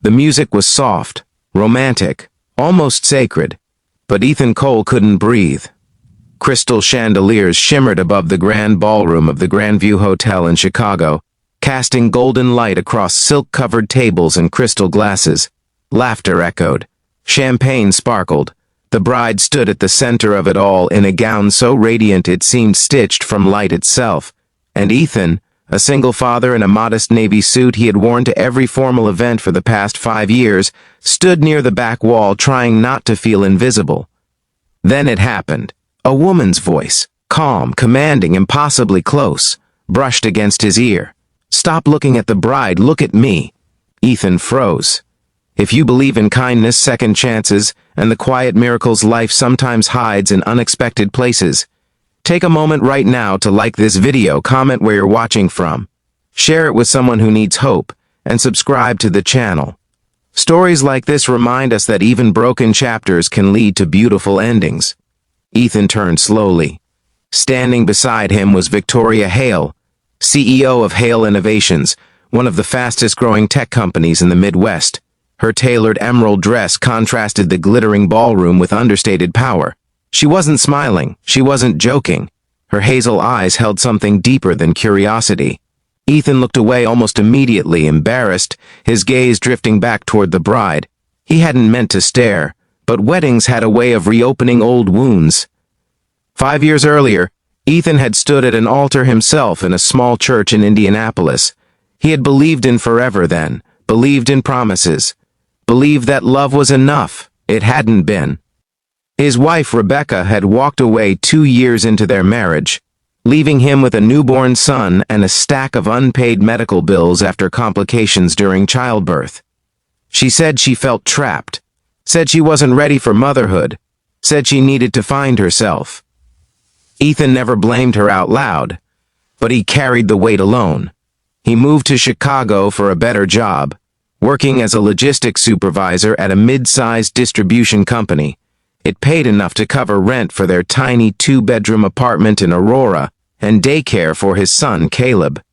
The music was soft, romantic, almost sacred, but Ethan Cole couldn't breathe. Crystal chandeliers shimmered above the grand ballroom of the Grandview Hotel in Chicago, casting golden light across silk-covered tables and crystal glasses. Laughter echoed. Champagne sparkled. The bride stood at the center of it all in a gown so radiant it seemed stitched from light itself. And Ethan, a single father in a modest navy suit he had worn to every formal event for the past 5 years, stood near the back wall trying not to feel invisible. Then it happened. A woman's voice, calm, commanding, impossibly close, brushed against his ear. "Stop looking at the bride, look at me." Ethan froze. If you believe in kindness, second chances, and the quiet miracles life sometimes hides in unexpected places, take a moment right now to like this video, comment where you're watching from, share it with someone who needs hope, and subscribe to the channel. Stories like this remind us that even broken chapters can lead to beautiful endings. Ethan turned slowly. Standing beside him was Victoria Hale, CEO of Hale Innovations, one of the fastest-growing tech companies in the Midwest. Her tailored emerald dress contrasted the glittering ballroom with understated power. She wasn't smiling, she wasn't joking. Her hazel eyes held something deeper than curiosity. Ethan looked away almost immediately, embarrassed, his gaze drifting back toward the bride. He hadn't meant to stare, but weddings had a way of reopening old wounds. 5 years earlier, Ethan had stood at an altar himself in a small church in Indianapolis. He had believed in forever then, believed in promises, believed that love was enough. It hadn't been. His wife, Rebecca, had walked away 2 years into their marriage, leaving him with a newborn son and a stack of unpaid medical bills after complications during childbirth. She said she felt trapped, said she wasn't ready for motherhood, said she needed to find herself. Ethan never blamed her out loud, but he carried the weight alone. He moved to Chicago for a better job, working as a logistics supervisor at a mid-sized distribution company. It paid enough to cover rent for their tiny 2-bedroom apartment in Aurora and daycare for his son, Caleb.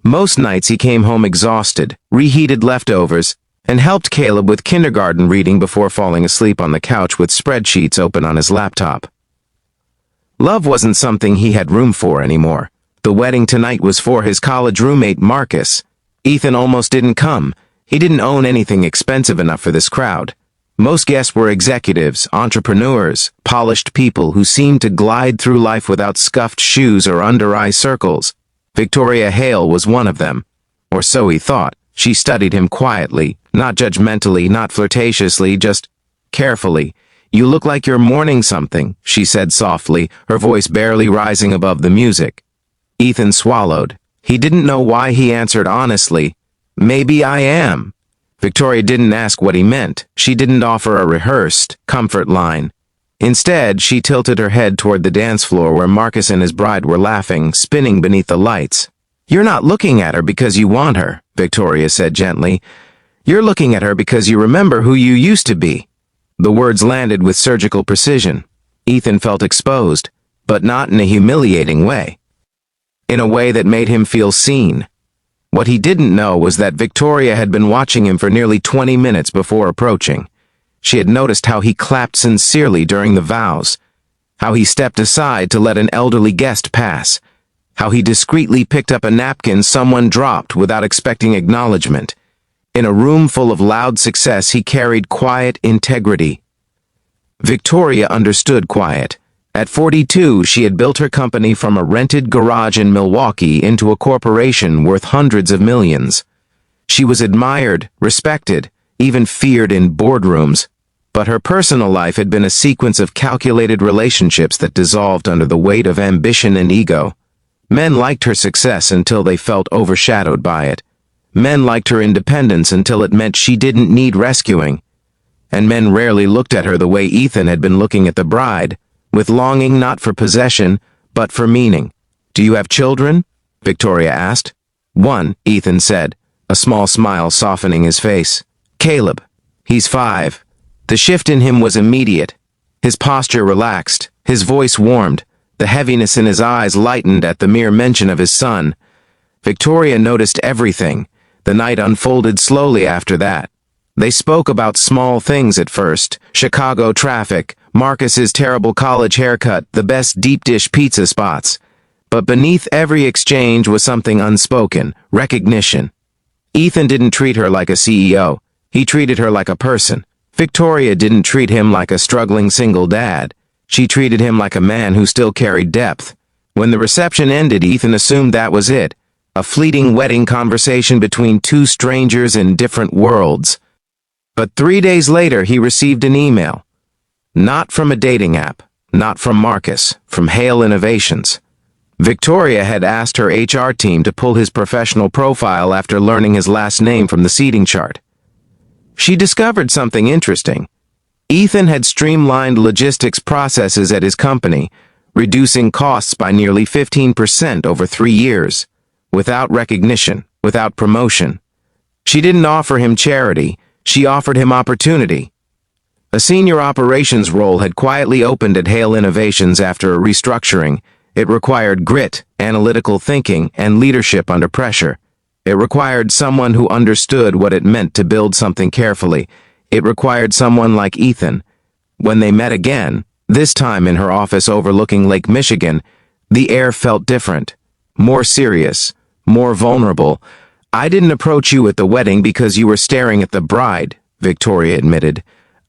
Most nights he came home exhausted, reheated leftovers, and helped Caleb with kindergarten reading before falling asleep on the couch with spreadsheets open on his laptop. Love wasn't something he had room for anymore. The wedding tonight was for his college roommate, Marcus. Ethan almost didn't come. He didn't own anything expensive enough for this crowd. Most guests were executives, entrepreneurs, polished people who seemed to glide through life without scuffed shoes or under-eye circles. Victoria Hale was one of them. Or so he thought. She studied him quietly, not judgmentally, not flirtatiously, just carefully. "You look like you're mourning something," she said softly, her voice barely rising above the music. Ethan swallowed. He didn't know why he answered honestly, "Maybe I am." Victoria didn't ask what he meant. She didn't offer a rehearsed, comfort line. Instead, she tilted her head toward the dance floor where Marcus and his bride were laughing, spinning beneath the lights. "You're not looking at her because you want her," Victoria said gently. "You're looking at her because you remember who you used to be." The words landed with surgical precision. Ethan felt exposed, but not in a humiliating way. In a way that made him feel seen. What he didn't know was that Victoria had been watching him for nearly 20 minutes before approaching. She had noticed how he clapped sincerely during the vows, how he stepped aside to let an elderly guest pass, how he discreetly picked up a napkin someone dropped without expecting acknowledgement. In a room full of loud success, he carried quiet integrity. Victoria understood quiet. At 42, she had built her company from a rented garage in Milwaukee into a corporation worth hundreds of millions. She was admired, respected, even feared in boardrooms, but her personal life had been a sequence of calculated relationships that dissolved under the weight of ambition and ego. Men liked her success until they felt overshadowed by it. Men liked her independence until it meant she didn't need rescuing. And men rarely looked at her the way Ethan had been looking at the bride, with longing not for possession, but for meaning. "Do you have children?" Victoria asked. "One," Ethan said, a small smile softening his face. "Caleb. He's 5. The shift in him was immediate. His posture relaxed, his voice warmed, the heaviness in his eyes lightened at the mere mention of his son. Victoria noticed everything. The night unfolded slowly after that. They spoke about small things at first: Chicago traffic, Marcus's terrible college haircut, the best deep dish pizza spots. But beneath every exchange was something unspoken: recognition. Ethan didn't treat her like a CEO. He treated her like a person. Victoria didn't treat him like a struggling single dad. She treated him like a man who still carried depth. When the reception ended, Ethan assumed that was it. A fleeting wedding conversation between two strangers in different worlds. But 3 days later, he received an email. Not from a dating app, not from Marcus, from Hale Innovations. Victoria had asked her HR team to pull his professional profile after learning his last name from the seating chart. She discovered something interesting. Ethan had streamlined logistics processes at his company, reducing costs by nearly 15% over 3 years, without recognition, without promotion. She didn't offer him charity. She offered him opportunity. A senior operations role had quietly opened at Hale Innovations after a restructuring. It required grit, analytical thinking, and leadership under pressure. It required someone who understood what it meant to build something carefully. It required someone like Ethan. When they met again, this time in her office overlooking Lake Michigan, the air felt different, more serious, more vulnerable. "I didn't approach you at the wedding because you were staring at the bride," Victoria admitted.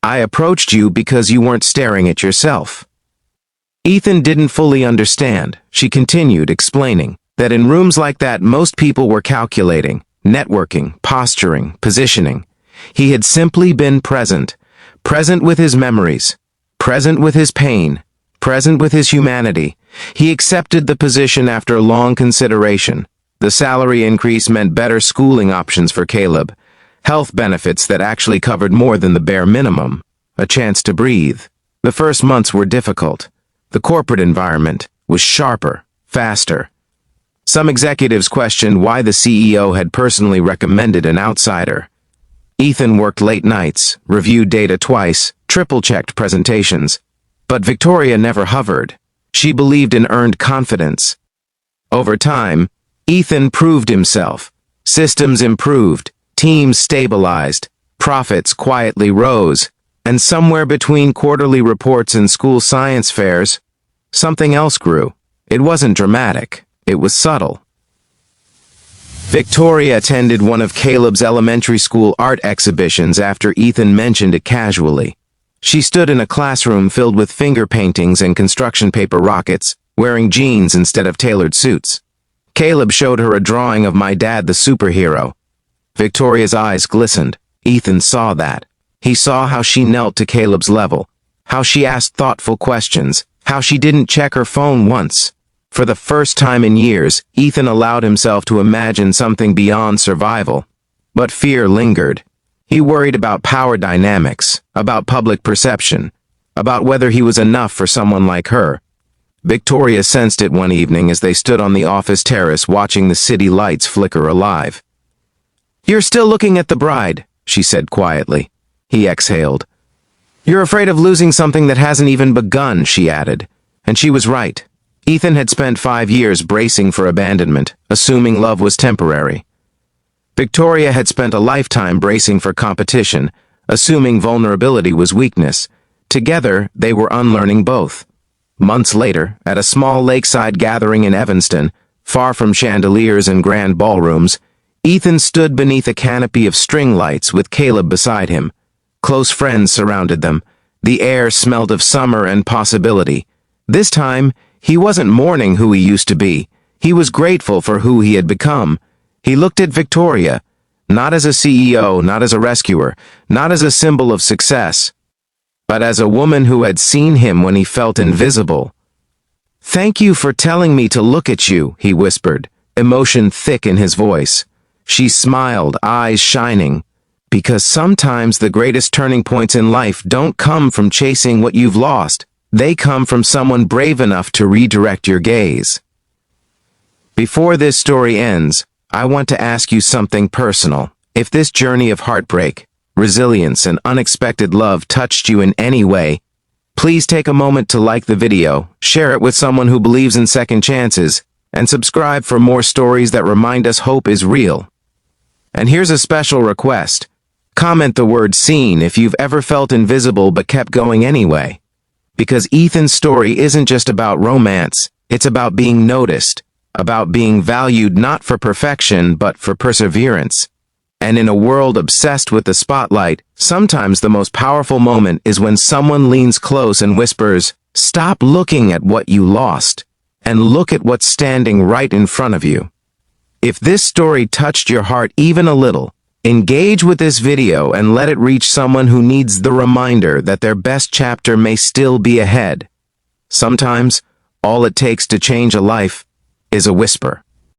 "I approached you because you weren't staring at yourself." Ethan didn't fully understand. She continued, explaining that in rooms like that, most people were calculating, networking, posturing, positioning. He had simply been present, present with his memories, present with his pain, present with his humanity. He accepted the position after long consideration. The salary increase meant better schooling options for Caleb, health benefits that actually covered more than the bare minimum, a chance to breathe. The first months were difficult. The corporate environment was sharper, faster. Some executives questioned why the CEO had personally recommended an outsider. Ethan worked late nights, reviewed data twice, triple-checked presentations. But Victoria never hovered. She believed in earned confidence. Over time, Ethan proved himself. Systems improved, teams stabilized, profits quietly rose, and somewhere between quarterly reports and school science fairs, something else grew. It wasn't dramatic. It was subtle. Victoria attended one of Caleb's elementary school art exhibitions after Ethan mentioned it casually. She stood in a classroom filled with finger paintings and construction paper rockets, wearing jeans instead of tailored suits. Caleb showed her a drawing of "My Dad the Superhero." Victoria's eyes glistened. Ethan saw that. He saw how she knelt to Caleb's level, how she asked thoughtful questions, how she didn't check her phone once. For the first time in years, Ethan allowed himself to imagine something beyond survival. But fear lingered. He worried about power dynamics, about public perception, about whether he was enough for someone like her. Victoria sensed it one evening as they stood on the office terrace watching the city lights flicker alive. "You're still looking at the bride," she said quietly. He exhaled. "You're afraid of losing something that hasn't even begun," she added. And she was right. Ethan had spent 5 years bracing for abandonment, assuming love was temporary. Victoria had spent a lifetime bracing for competition, assuming vulnerability was weakness. Together, they were unlearning both. Months later, at a small lakeside gathering in Evanston, far from chandeliers and grand ballrooms, Ethan stood beneath a canopy of string lights with Caleb beside him. Close friends surrounded them. The air smelled of summer and possibility. This time, he wasn't mourning who he used to be. He was grateful for who he had become. He looked at Victoria, not as a CEO, not as a rescuer, not as a symbol of success, but as a woman who had seen him when he felt invisible. "Thank you for telling me to look at you," he whispered, emotion thick in his voice. She smiled, eyes shining, because sometimes the greatest turning points in life don't come from chasing what you've lost. They come from someone brave enough to redirect your gaze. Before this story ends, I want to ask you something personal. If this journey of heartbreak, resilience, and unexpected love touched you in any way, please take a moment to like the video, share it with someone who believes in second chances, and subscribe for more stories that remind us hope is real. And here's a special request. Comment the word seen if you've ever felt invisible but kept going anyway. Because Ethan's story isn't just about romance, it's about being noticed, about being valued not for perfection but for perseverance. And in a world obsessed with the spotlight, sometimes the most powerful moment is when someone leans close and whispers, "Stop looking at what you lost, and look at what's standing right in front of you." If this story touched your heart even a little, engage with this video and let it reach someone who needs the reminder that their best chapter may still be ahead. Sometimes, all it takes to change a life is a whisper.